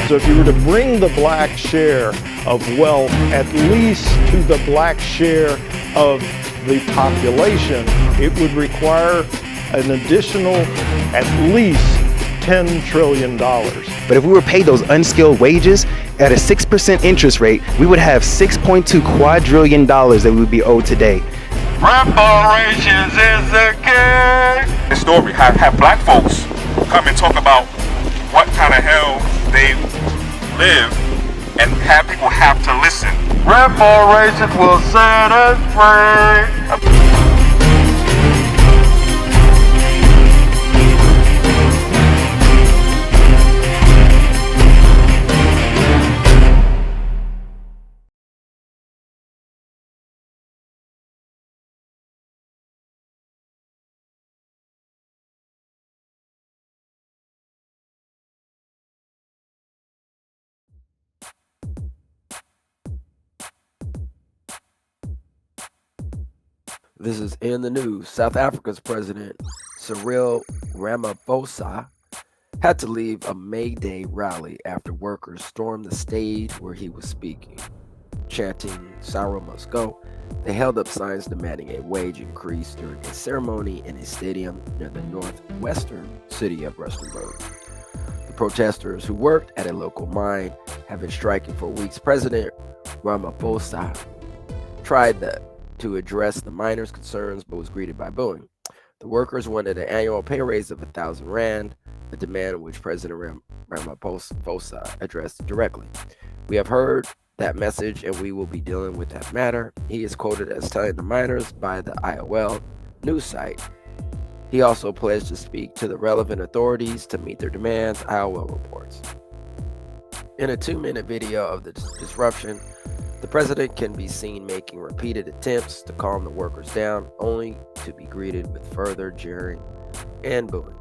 So if you were to bring the black share of wealth at least to the black share of the population, it would require an additional at least $10 trillion. But if we were paid those unskilled wages at a 6% interest rate, we would have $6.2 quadrillion that we would be owed today. Reparations is the key. The story have black folks come and talk about what kind of hell they live and have people have to listen. Reparations will set us free. This is in the news. South Africa's President Cyril Ramaphosa had to leave a May Day rally after workers stormed the stage where he was speaking. Chanting, "Cyril must go," they held up signs demanding a wage increase during a ceremony in a stadium near the northwestern city of Rustenburg. The protesters, who worked at a local mine, have been striking for weeks. President Ramaphosa tried to address the miners' concerns, but was greeted by booing. The workers wanted an annual pay raise of 1,000 rand, a demand which President Ramaphosa addressed directly. "We have heard that message and we will be dealing with that matter," he is quoted as telling the miners by the IOL news site. He also pledged to speak to the relevant authorities to meet their demands, IOL reports. In a 2-minute video of the disruption, the president can be seen making repeated attempts to calm the workers down, only to be greeted with further jeering and booing.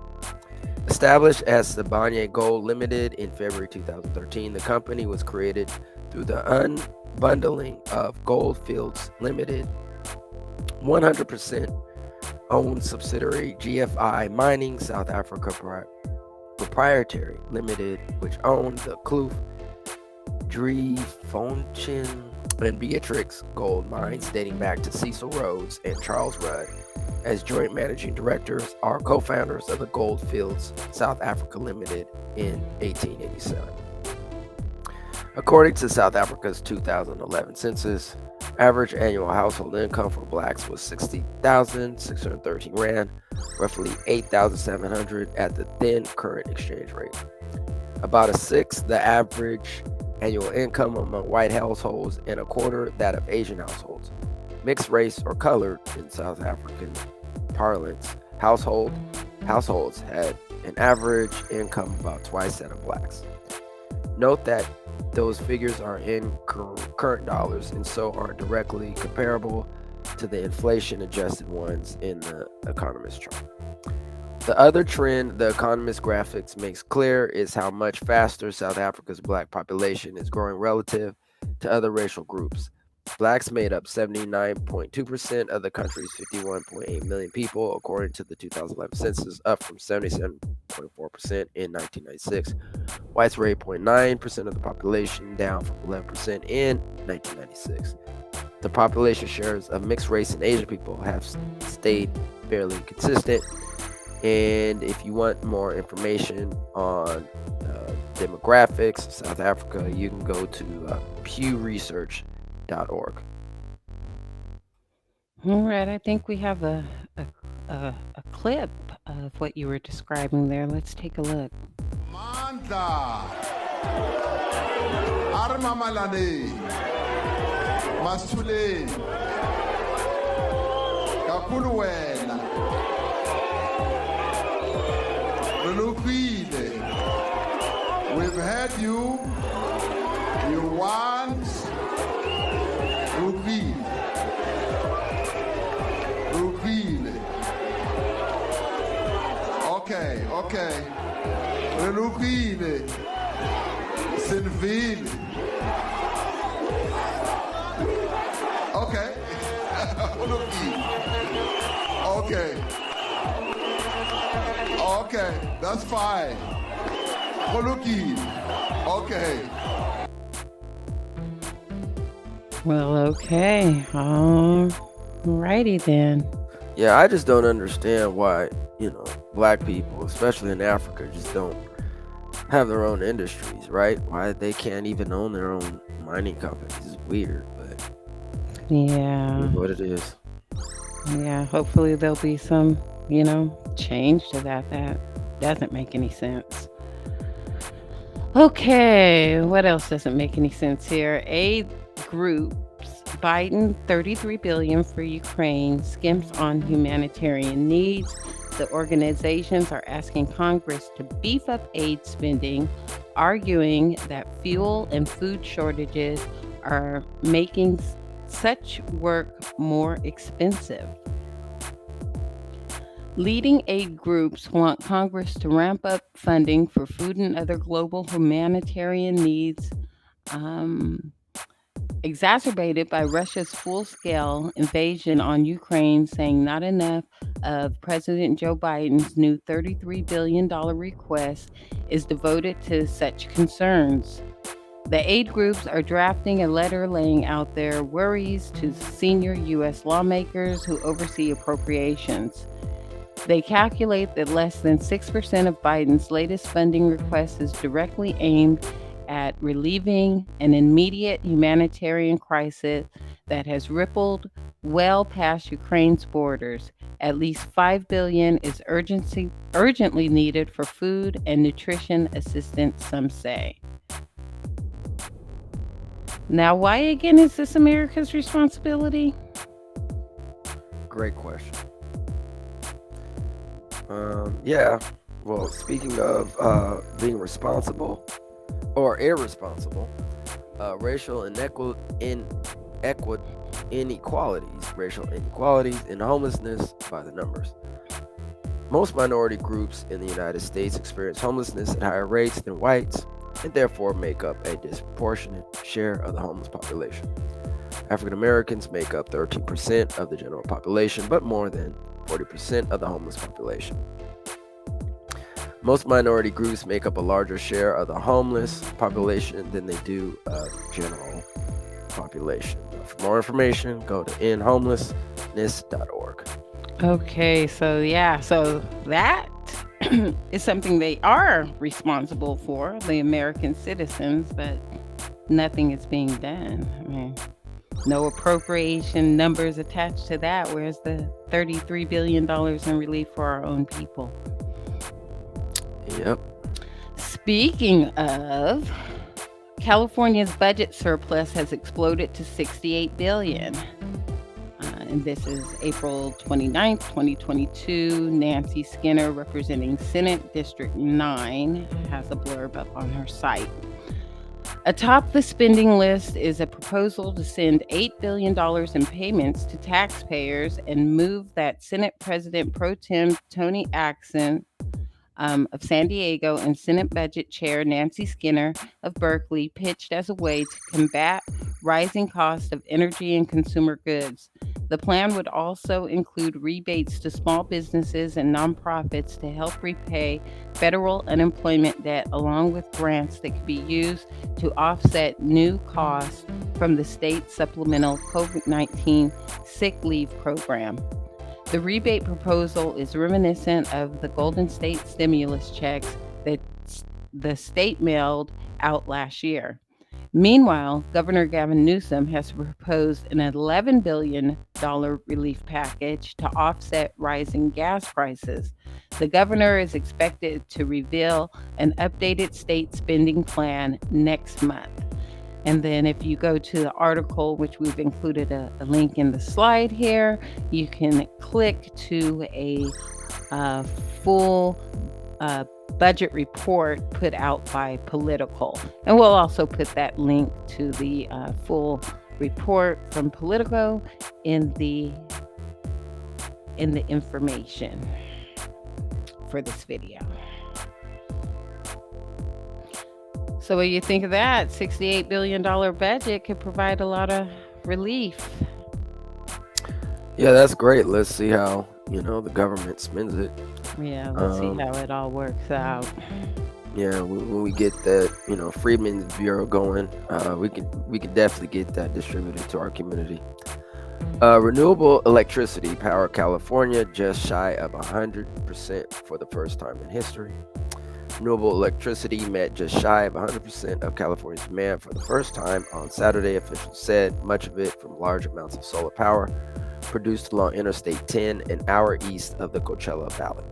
Established as Sibanye Gold Limited in February 2013, the company was created through the unbundling of Goldfields Limited, 100% owned subsidiary GFI Mining South Africa Proprietary Limited, which owned the Kloof, Driefontein, and Beatrix gold mines dating back to Cecil Rhodes and Charles Rudd as joint managing directors, are co-founders of the Goldfields South Africa Limited in 1887. According to South Africa's 2011 census, average annual household income for blacks was 60,613 rand, roughly 8,700 at the then current exchange rate. About a sixth the average annual income among white households and a quarter that of Asian households. Mixed race or colored in South African parlance, households had an average income about twice that of blacks. Note that those figures are in current dollars and so aren't directly comparable to the inflation-adjusted ones in the Economist chart. The other trend the Economist graphics makes clear is how much faster South Africa's black population is growing relative to other racial groups. Blacks made up 79.2% of the country's 51.8 million people, according to the 2011 census, up from 77.4% in 1996. Whites were 8.9% of the population, down from 11% in 1996. The population shares of mixed race and Asian people have stayed fairly consistent. And if you want more information on demographics of South Africa, you can go to pewresearch.org. All right, I think we have a clip of what you were describing there. Let's take a look. Mandla Armamalane Masule Kapuluwela Relupile. We've had you want Rupile. Okay. Relupile. Sinville. Okay. Okay, that's fine. Koluki. Okay. Well, okay. Alrighty then. Yeah, I just don't understand why, black people, especially in Africa, just don't have their own industries, right? Why they can't even own their own mining companies is weird, but Yeah. it's what it is. Yeah. Hopefully there'll be some, change to that. That doesn't make any sense. Okay. What else doesn't make any sense here? Aid groups. Biden $33 billion for Ukraine skims on humanitarian needs. The organizations are asking Congress to beef up aid spending, arguing that fuel and food shortages are making such work more expensive. Leading aid groups want Congress to ramp up funding for food and other global humanitarian needs, exacerbated by Russia's full-scale invasion on Ukraine, saying not enough of President Joe Biden's new $33 billion request is devoted to such concerns. The aid groups are drafting a letter laying out their worries to senior U.S. lawmakers who oversee appropriations. They calculate that less than 6% of Biden's latest funding request is directly aimed at relieving an immediate humanitarian crisis that has rippled well past Ukraine's borders. At least $5 billion is urgently needed for food and nutrition assistance, some say. Now, why again is this America's responsibility? Great question. Well, speaking of being responsible or irresponsible, racial inequalities, and homelessness by the numbers. Most minority groups in the United States experience homelessness at higher rates than whites and therefore make up a disproportionate share of the homeless population. African Americans make up 13% of the general population, but more than 40% of the homeless population. Most minority groups make up a larger share of the homeless population than they do of general population. For more information, go to endhomelessness.org. Okay, so that is something they are responsible for, the American citizens, but nothing is being done. I mean, no appropriation numbers attached to that. Where's the $33 billion in relief for our own people? Yep. Speaking of, California's budget surplus has exploded to $68 billion. And this is April 29th, 2022. Nancy Skinner, representing Senate District 9, has a blurb up on her site. Atop the spending list is a proposal to send $8 billion in payments to taxpayers and move that Senate President Pro Tem Tony Axon of San Diego and Senate Budget Chair Nancy Skinner of Berkeley pitched as a way to combat rising costs of energy and consumer goods. The plan would also include rebates to small businesses and nonprofits to help repay federal unemployment debt, along with grants that could be used to offset new costs from the state supplemental COVID-19 sick leave program. The rebate proposal is reminiscent of the Golden State stimulus checks that the state mailed out last year. Meanwhile, Governor Gavin Newsom has proposed an $11 billion relief package to offset rising gas prices. The governor is expected to reveal an updated state spending plan next month. And then if you go to the article, which we've included a link in the slide here, you can click to a full budget report put out by Politico. And we'll also put that link to the full report from Politico in the information for this video. So what do you think of that? $68 billion budget could provide a lot of relief. Yeah, that's great. Let's see how, the government spends it. Yeah, let's see how it all works out. Yeah, when we get that, Freedmen's Bureau going, we can definitely get that distributed to our community. Renewable electricity power California just shy of 100% for the first time in history. Renewable electricity met just shy of 100% of California's demand for the first time on Saturday, officials said, much of it from large amounts of solar power produced along Interstate 10, an hour east of the Coachella Valley.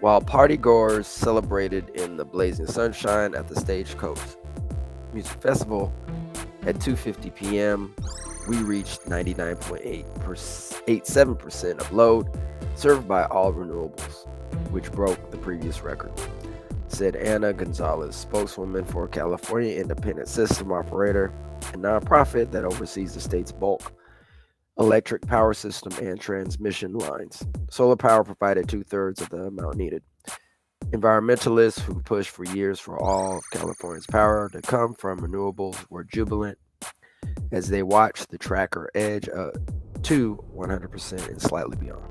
While partygoers celebrated in the blazing sunshine at the Stagecoach Music Festival at 2:50 p.m., we reached 99.87% of load served by all renewables, which broke the previous record, said Ana Gonzalez, spokeswoman for California Independent System Operator, a nonprofit that oversees the state's bulk electric power system and transmission lines. Solar power provided 2/3 of the amount needed. Environmentalists who pushed for years for all of California's power to come from renewables were jubilant as they watched the tracker edge to 100% and slightly beyond.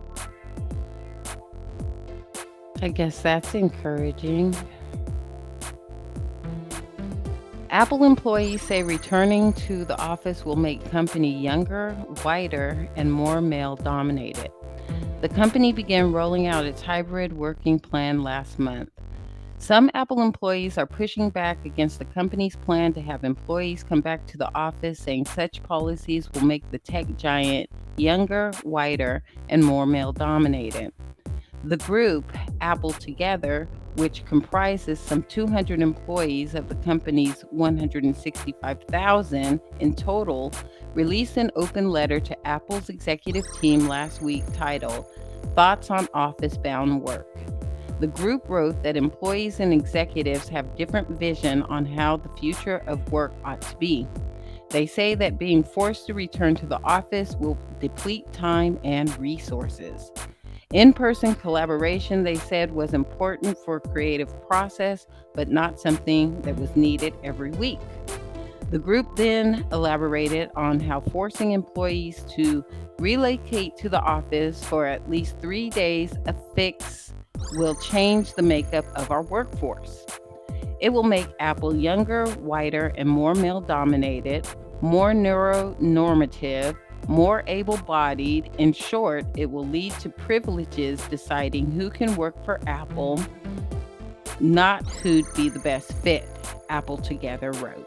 I guess that's encouraging. Apple employees say returning to the office will make company younger, whiter, and more male-dominated. The company began rolling out its hybrid working plan last month. Some Apple employees are pushing back against the company's plan to have employees come back to the office, saying such policies will make the tech giant younger, whiter, and more male-dominated. The group, Apple Together, which comprises some 200 employees of the company's 165,000 in total, released an open letter to Apple's executive team last week titled Thoughts on Office-Bound Work. The group wrote that employees and executives have different vision on how the future of work ought to be. They say that being forced to return to the office will deplete time and resources. In-person collaboration, they said, was important for creative process, but not something that was needed every week. The group then elaborated on how forcing employees to relocate to the office for at least 3 days a fix will change the makeup of our workforce. It will make Apple younger, whiter, and more male-dominated, more neuronormative, more able-bodied. In short, it will lead to privileges deciding who can work for Apple, not who'd be the best fit, Apple Together wrote.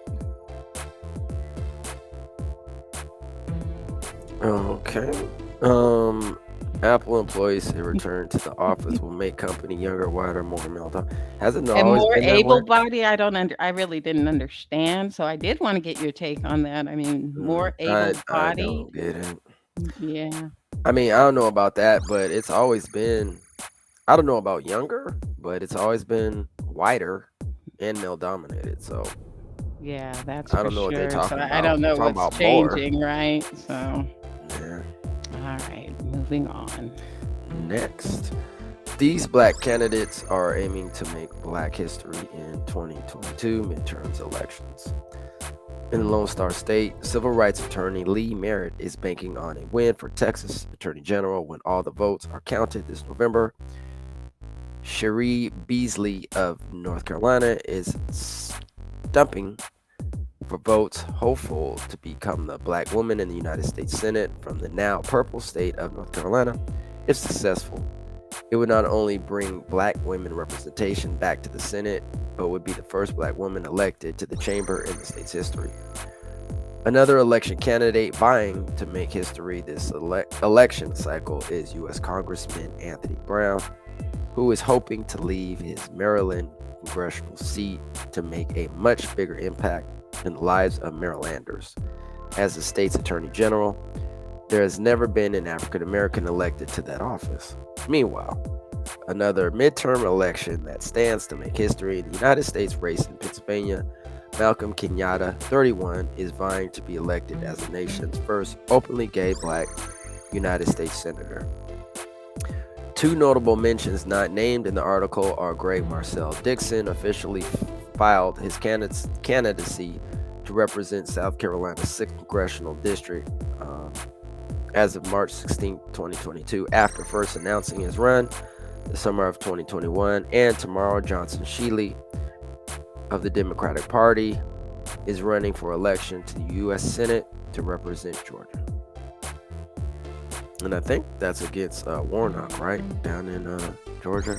Okay. Apple employees say return to the office will make company younger, whiter, more male. Hasn't it And always more been that way? able-bodied, I really didn't understand, so I did want to get your take on that. I mean, more I able-bodied. don't get it. Yeah. I mean, I don't know about that, but it's always been, I don't know about younger, but it's always been whiter and male dominated. So Yeah, that's I for don't know what they're sure. So talking I about. don't know They're talking what's about more. changing, right? So, Yeah. all right, moving on. Next, these black candidates are aiming to make black history in 2022 midterms elections. In the Lone Star State, civil rights attorney Lee Merritt is banking on a win for Texas Attorney General when all the votes are counted this November. Cherie Beasley of North Carolina is stumping for votes, hopeful to become the black woman in the United States Senate from the now purple state of North Carolina. If successful, it would not only bring black women representation back to the Senate, but would be the first black woman elected to the chamber in the state's history. Another election candidate vying to make history this election cycle is U.S. Congressman Anthony Brown, who is hoping to leave his Maryland congressional seat to make a much bigger impact in the lives of Marylanders. As the state's attorney general, there has never been an African American elected to that office. Meanwhile, another midterm election that stands to make history in the United States race in Pennsylvania, Malcolm Kenyatta, 31, is vying to be elected as the nation's first openly gay black United States senator. Two notable mentions not named in the article are Greg Marcel Dixon officially filed his candidacy to represent South Carolina's 6th congressional district as of March 16, 2022, after first announcing his run the summer of 2021, and Tamara Johnson Shealy of the Democratic Party, is running for election to the U.S. Senate to represent Georgia. And I think that's against Warnock, right? Down in Georgia.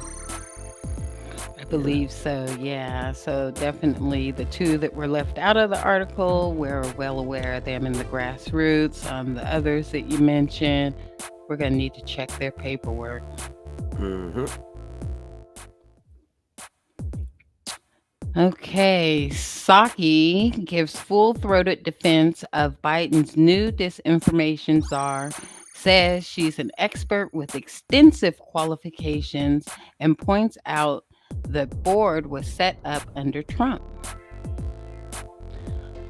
I believe so, yeah. So definitely the two that were left out of the article, we're well aware of them in the grassroots. The others that you mentioned, we're going to need to check their paperwork. Mm-hmm. Okay, Psaki gives full-throated defense of Biden's new disinformation czar, says she's an expert with extensive qualifications, and points out the board was set up under Trump.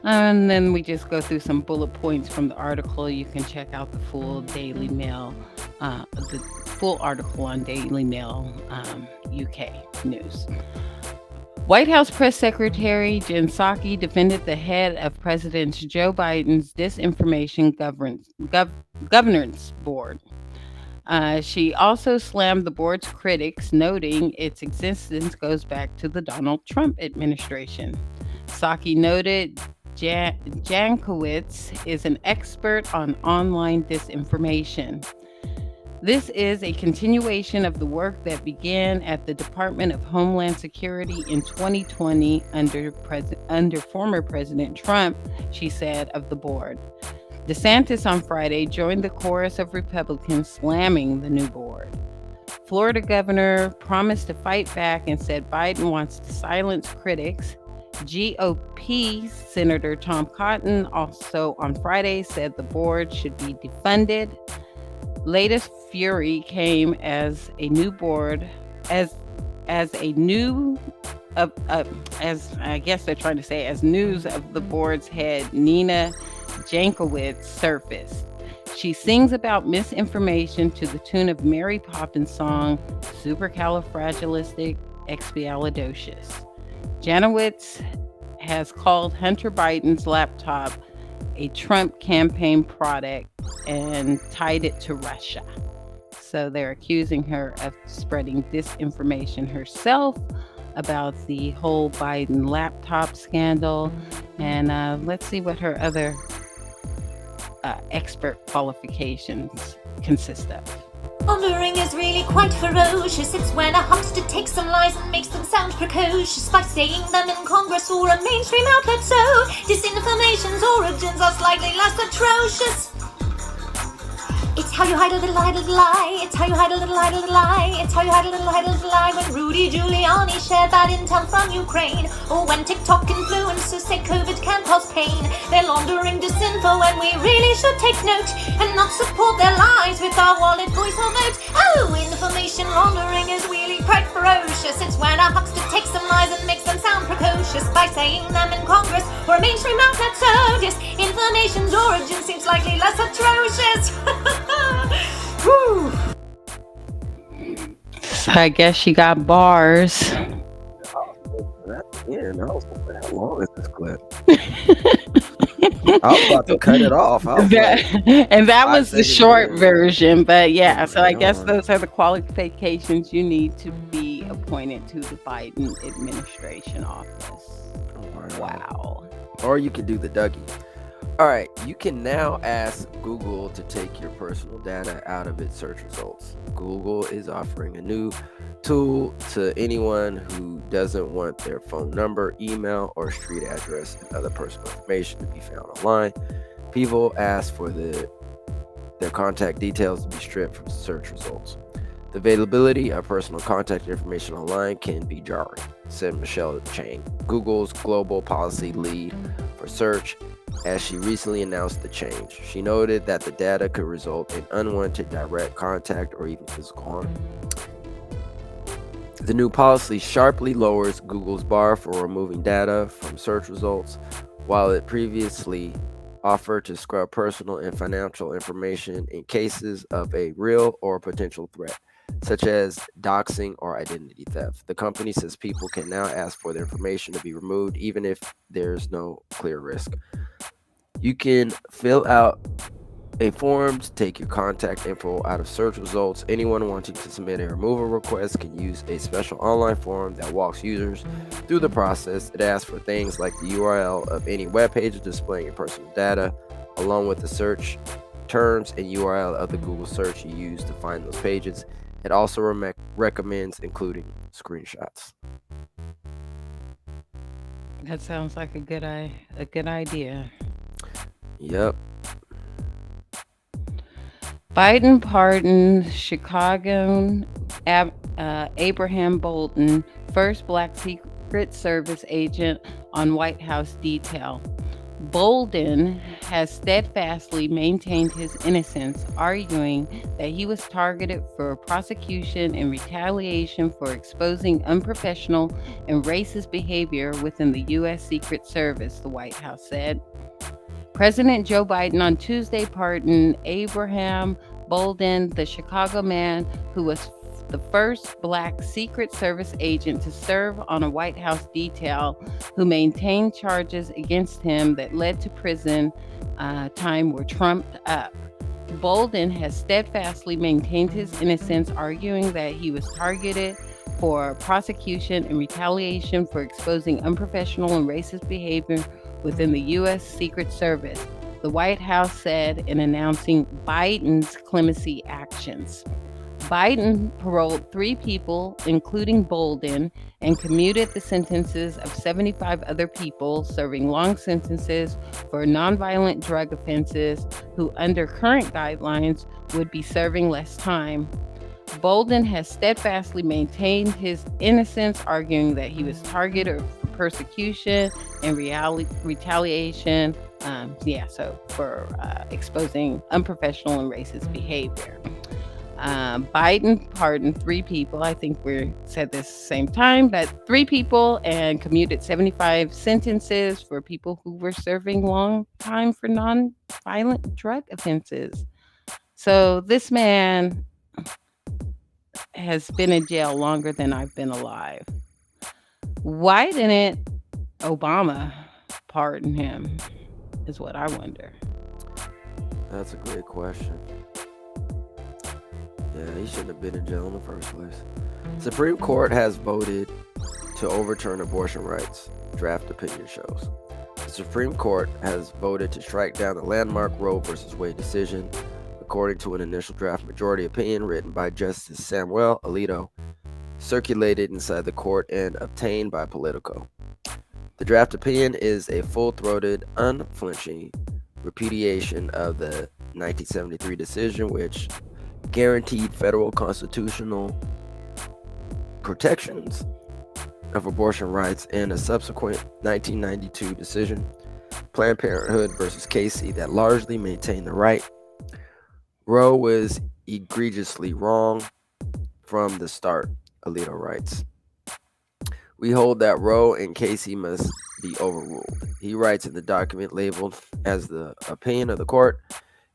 And then we just go through some bullet points from the article. You can check out the full Daily Mail, the full article on Daily Mail UK News. White House Press Secretary Jen Psaki defended the head of President Joe Biden's Disinformation Governance Board. She also slammed the board's critics, noting its existence goes back to the Donald Trump administration. Psaki noted Jankowicz is an expert on online disinformation. This is a continuation of the work that began at the Department of Homeland Security in 2020 under former President Trump, she said of the board. DeSantis on Friday joined the chorus of Republicans slamming the new board. Florida governor promised to fight back and said Biden wants to silence critics. GOP Senator Tom Cotton also on Friday said the board should be defunded. Latest fury came as a new board, as I guess they're trying to say, as news of the board's head, Nina Jankowicz, surfaced. She sings about misinformation to the tune of Mary Poppins' song, Supercalifragilisticexpialidocious. Janowitz has called Hunter Biden's laptop a Trump campaign product and tied it to Russia. So they're accusing her of spreading disinformation herself about the whole Biden laptop scandal. And let's see what her other expert qualifications consist of. Pondering is really quite ferocious. It's when a huckster takes some lies and makes them sound precocious by saying them in Congress or a mainstream outlet. So disinformation's origins are slightly less atrocious. It's how you hide a little lie. It's how you hide a little lie. It's how you hide a little lie. When Rudy Giuliani shared bad intel from Ukraine, or when TikTok influencers say COVID can cause pain. They're laundering disinfo and we really should take note and not support their lies with our wallet, voice or vote. Oh, information laundering is really quite ferocious. It's when a huckster takes some lies and makes them sound precocious by saying them in Congress or a mainstream outlet. So disinformation's origin seems slightly less atrocious. Woo. So I guess she got bars. Yeah, how long is this clip? I was about to cut it off. That was the short version, but yeah. So I guess on. those are the qualifications you need to be appointed to the Biden administration office. Wow. Or you can do the Dougie. All right, you can now ask Google to take your personal data out of its search results. Google is offering a new tool to anyone who doesn't want their phone number, email, or street address and other personal information to be found online. People ask for their contact details to be stripped from search results. The availability of personal contact information online can be jarring, said Michelle Chang, Google's global policy lead for search, as she recently announced the change. She noted that the data could result in unwanted direct contact or even physical harm. The new policy sharply lowers Google's bar for removing data from search results, while it previously offered to scrub personal and financial information in cases of a real or potential threat, such as doxing or identity theft. The company says people can now ask for their information to be removed even if there's no clear risk. You can fill out a form to take your contact info out of search results. Anyone wanting to submit a removal request can use a special online form that walks users through the process. It asks for things like the URL of any web page displaying your personal data, along with the search terms and URL of the Google search you use to find those pages. It also recommends including screenshots. That sounds like a good idea. Yep. Biden pardoned Chicagoan Abraham Bolden, first black Secret Service agent on White House detail. Bolden has steadfastly maintained his innocence, arguing that he was targeted for prosecution and retaliation for exposing unprofessional and racist behavior within the U.S. Secret Service, the White House said. President Joe Biden on Tuesday pardoned Abraham Bolden, the Chicago man who was the first black Secret Service agent to serve on a White House detail, who maintained charges against him that led to prison time were trumped up. Bolden has steadfastly maintained his innocence, arguing that he was targeted for prosecution and retaliation for exposing unprofessional and racist behavior within the U.S. Secret Service, the White House said in announcing Biden's clemency actions. Biden paroled 3 people, including Bolden, and commuted the sentences of 75 other people serving long sentences for nonviolent drug offenses who, under current guidelines, would be serving less time. Bolden has steadfastly maintained his innocence, arguing that he was targeted for persecution and retaliation, for exposing unprofessional and racist behavior. Biden pardoned 3 people. I think we said this same time, but 3 people, and commuted 75 sentences for people who were serving long time for non-violent drug offenses. So this man has been in jail longer than I've been alive. Why didn't Obama pardon him, is what I wonder. That's a great question. Yeah, he shouldn't have been in jail in the first place. Supreme Court has voted to overturn abortion rights, draft opinion shows. The Supreme Court has voted to strike down the landmark Roe v. Wade decision, according to an initial draft majority opinion written by Justice Samuel Alito, circulated inside the court and obtained by Politico. The draft opinion is a full-throated, unflinching repudiation of the 1973 decision, which guaranteed federal constitutional protections of abortion rights, and a subsequent 1992 decision, Planned Parenthood versus Casey, that largely maintained the right. Roe was egregiously wrong from the start, Alito writes. We hold that Roe and Casey must be overruled. He writes in the document labeled as the opinion of the court,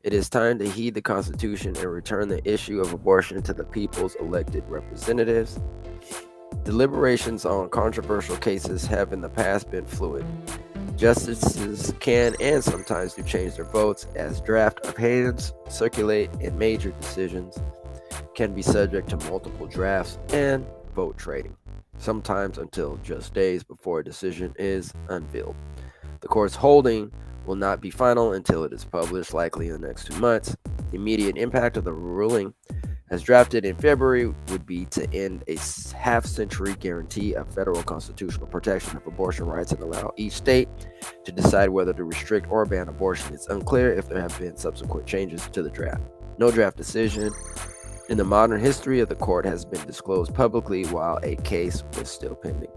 it is time to heed the Constitution and return the issue of abortion to the people's elected representatives. Deliberations on controversial cases have in the past been fluid. Justices can and sometimes do change their votes as draft opinions circulate, and major decisions can be subject to multiple drafts and vote trading, sometimes until just days before a decision is unveiled. The court's holding will not be final until it is published, likely in the next 2 months. The immediate impact of the ruling, as drafted in February, would be to end a half-century guarantee of federal constitutional protection of abortion rights and allow each state to decide whether to restrict or ban abortion. It's unclear if there have been subsequent changes to the draft. No draft decision in the modern history of the court has been disclosed publicly while a case was still pending.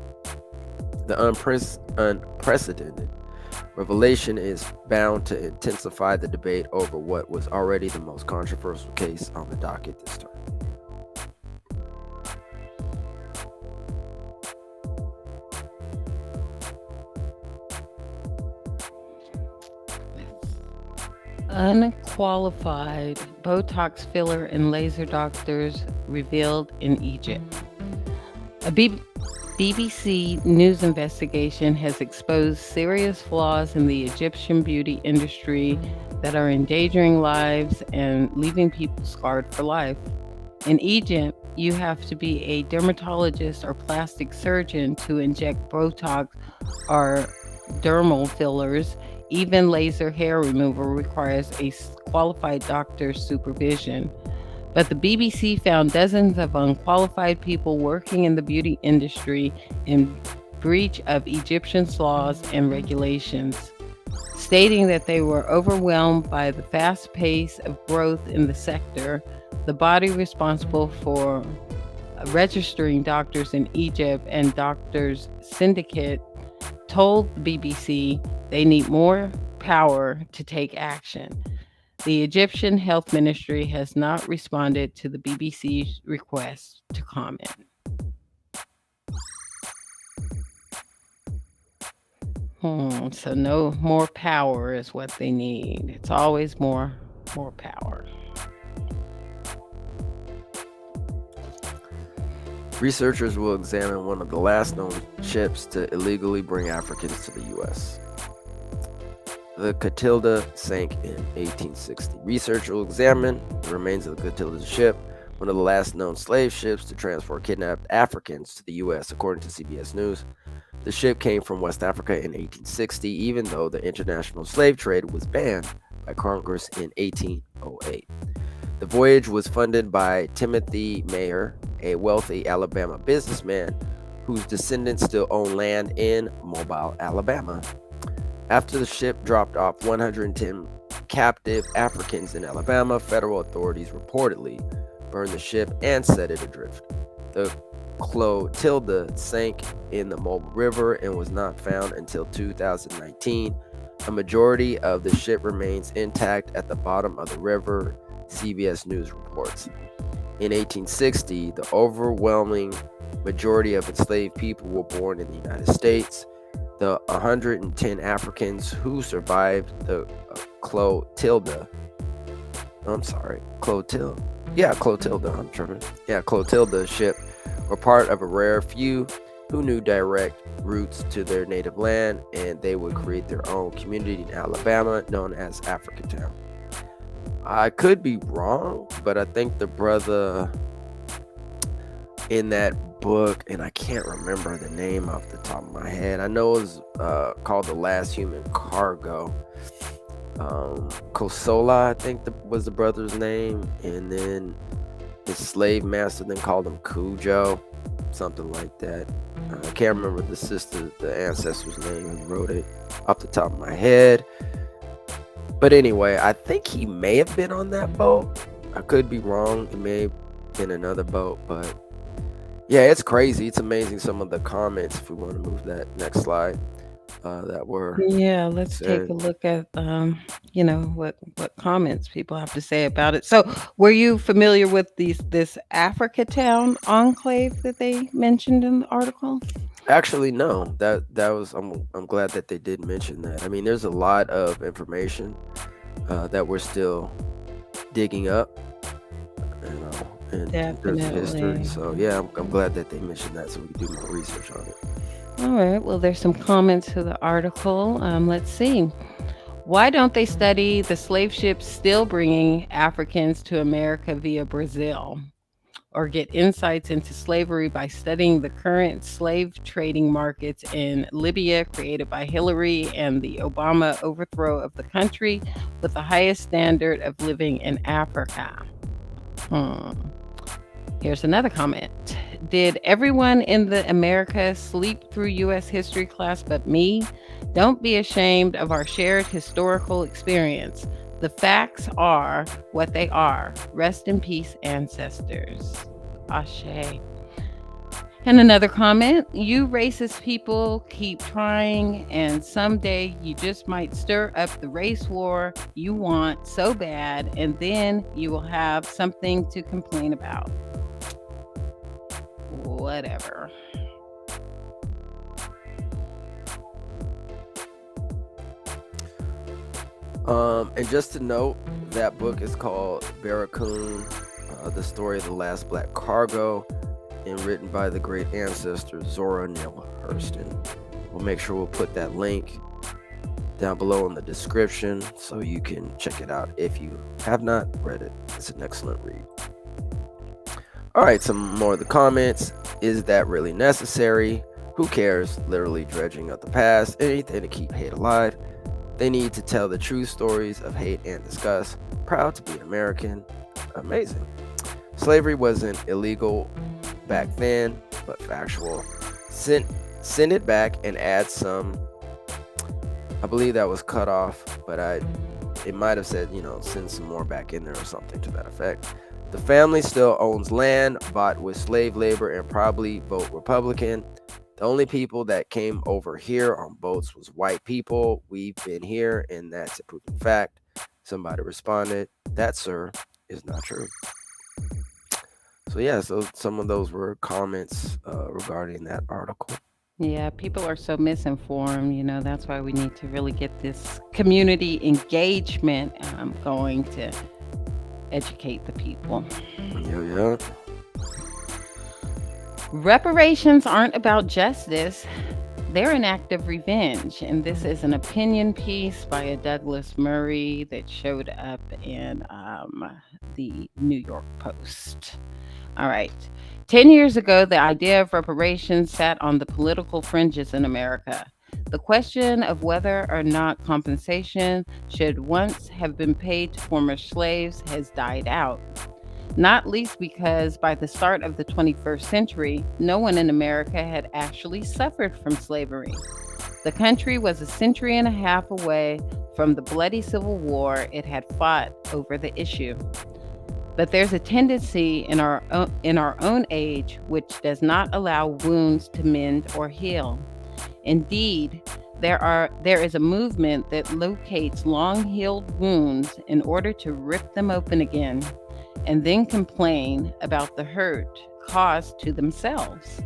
The unprecedented revelation is bound to intensify the debate over what was already the most controversial case on the docket this term. Unqualified Botox filler and laser doctors revealed in Egypt. A BBC news investigation has exposed serious flaws in the Egyptian beauty industry that are endangering lives and leaving people scarred for life. In Egypt, you have to be a dermatologist or plastic surgeon to inject Botox or dermal fillers. Even laser hair removal requires a qualified doctor's supervision. But the BBC found dozens of unqualified people working in the beauty industry in breach of Egyptian laws and regulations, stating that they were overwhelmed by the fast pace of growth in the sector. The body responsible for registering doctors in Egypt and Doctors Syndicate told the BBC they need more power to take action. The Egyptian Health Ministry has not responded to the BBC's request to comment. So no more power is what they need. It's always more power. Researchers will examine one of the last known ships to illegally bring Africans to the U.S. The Clotilda sank in 1860. Researchers will examine the remains of the Clotilda ship, one of the last known slave ships to transport kidnapped Africans to the U.S., according to CBS News. The ship came from West Africa in 1860, even though the international slave trade was banned by Congress in 1808. The voyage was funded by Timothy Mayer, a wealthy Alabama businessman whose descendants still own land in Mobile, Alabama. After the ship dropped off 110 captive Africans in Alabama, federal authorities reportedly burned the ship and set it adrift. The Clotilda sank in the Mobile River and was not found until 2019. A majority of the ship remains intact at the bottom of the river, CBS News reports. In 1860, the overwhelming majority of enslaved people were born in the United States. The 110 Africans who survived the Clotilda ship were part of a rare few who knew direct routes to their native land, and they would create their own community in Alabama known as Africatown. I could be wrong, but I think the brother in that book, and I can't remember the name off the top of my head. I know it was called The Last Human Cargo. Kosola, I think was the brother's name, and then his slave master then called him Cujo, something like that. I can't remember the ancestor's name who wrote it off the top of my head. But anyway, I think he may have been on that boat. I could be wrong. It may have been another boat, but yeah, it's crazy. It's amazing some of the comments, if we want to move that next slide, that were. Yeah, let's take a look at what comments people have to say about it. So, were you familiar with this Africatown enclave that they mentioned in the article? Actually, no. That was. I'm glad that they did mention that. I mean, there's a lot of information that we're still digging up, in terms of history. So yeah, I'm glad that they mentioned that, so we can do more research on it. All right. Well, there's some comments to the article. Let's see. Why don't they study the slave ships still bringing Africans to America via Brazil? Or get insights into slavery by studying the current slave trading markets in Libya created by Hillary and the Obama overthrow of the country with the highest standard of living in Africa. Here's another comment. Did everyone in the America sleep through U.S. history class but me? Don't be ashamed of our shared historical experience. The facts are what they are. Rest in peace, ancestors. Ashe. And another comment. You racist people keep trying, and someday you just might stir up the race war you want so bad, and then you will have something to complain about. Whatever. And just to note, that book is called Barracoon, The Story of the Last Black Cargo, and written by the great ancestor Zora Neale Hurston. We'll make sure we'll put that link down below in the description so you can check it out if you have not read it. It's an excellent read. All right, some more of the comments. Is that really necessary? Who cares? Literally dredging up the past, anything to keep hate alive. They need to tell the true stories of hate and disgust. Proud to be an American. Amazing. Slavery wasn't illegal back then, but factual. Send it back and add some. I believe that was cut off, but it might have said, send some more back in there or something to that effect. The family still owns land bought with slave labor and probably vote Republican. The only people that came over here on boats was white people. We've been here, and that's a proven fact. Somebody responded, that, sir, is not true. So yeah, so some of those were comments regarding that article. Yeah, people are so misinformed. That's why we need to really get this community engagement going to educate the people. Yeah. Reparations aren't about justice. They're an act of revenge. And this is an opinion piece by a Douglas Murray that showed up in the New York Post. All right. 10 years ago, the idea of reparations sat on the political fringes in America. The question of whether or not compensation should once have been paid to former slaves has died out. Not least because by the start of the 21st century, no one in America had actually suffered from slavery. The country was a century and a half away from the bloody Civil War it had fought over the issue. But there's a tendency in our own age which does not allow wounds to mend or heal. Indeed, there is a movement that locates long-healed wounds in order to rip them open again, and then complain about the hurt caused to themselves.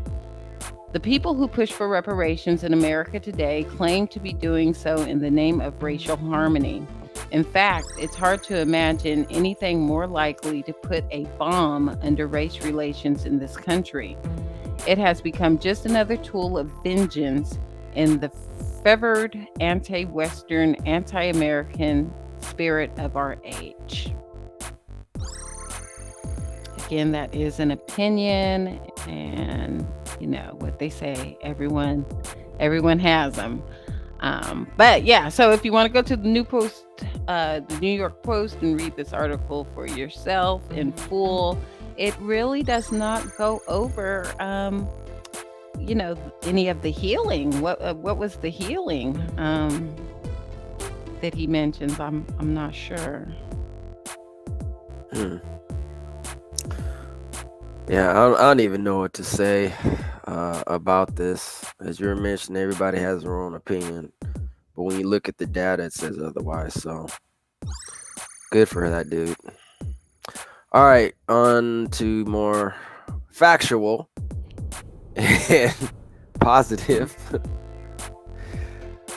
The people who push for reparations in America today claim to be doing so in the name of racial harmony. In fact, it's hard to imagine anything more likely to put a bomb under race relations in this country. It has become just another tool of vengeance in the fevered anti-Western, anti-American spirit of our age. Again, that is an opinion, and what they say, everyone has them. But yeah, so if you want to go to the New York Post and read this article for yourself in full, it really does not go over any of the healing. What was the healing that he mentions? I'm not sure. Yeah, I don't even know what to say about this. As you're mentioning, everybody has their own opinion, but when you look at the data, it says otherwise. So good for that dude. All right, on to more factual and positive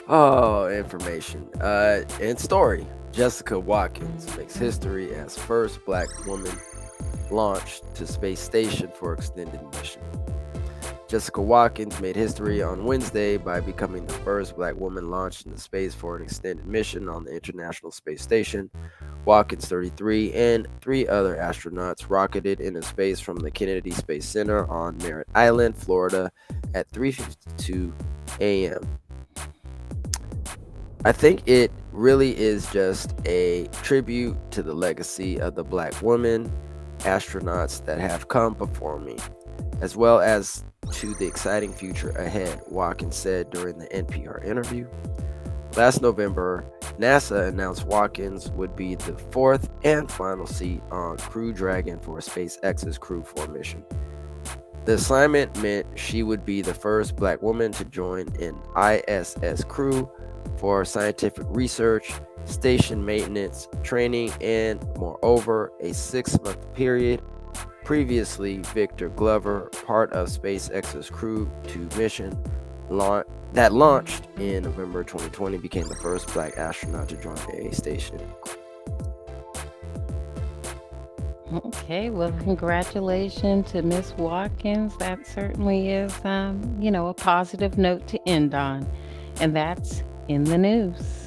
information and story. Jessica Watkins makes history as first Black woman launched to space station for extended mission. Jessica Watkins made history on Wednesday by becoming the first Black woman launched into space for an extended mission on the International Space Station. Watkins, 33, and 3 other astronauts rocketed into space from the Kennedy Space Center on Merritt Island, Florida at 3:52 a.m. I think it really is just a tribute to the legacy of the Black women astronauts that have come before me, as well as to the exciting future ahead, Watkins said during the NPR interview. Last November, NASA announced Watkins would be the 4th and final seat on Crew Dragon for SpaceX's Crew 4 mission. The assignment meant she would be the first Black woman to join an ISS crew for scientific research, station maintenance, training, and moreover, a 6-month period. Previously, Victor Glover, part of SpaceX's Crew 2 mission that launched in November 2020, became the first Black astronaut to join a station. Okay, well, congratulations to Miss Watkins. That certainly is, a positive note to end on. And that's in the news.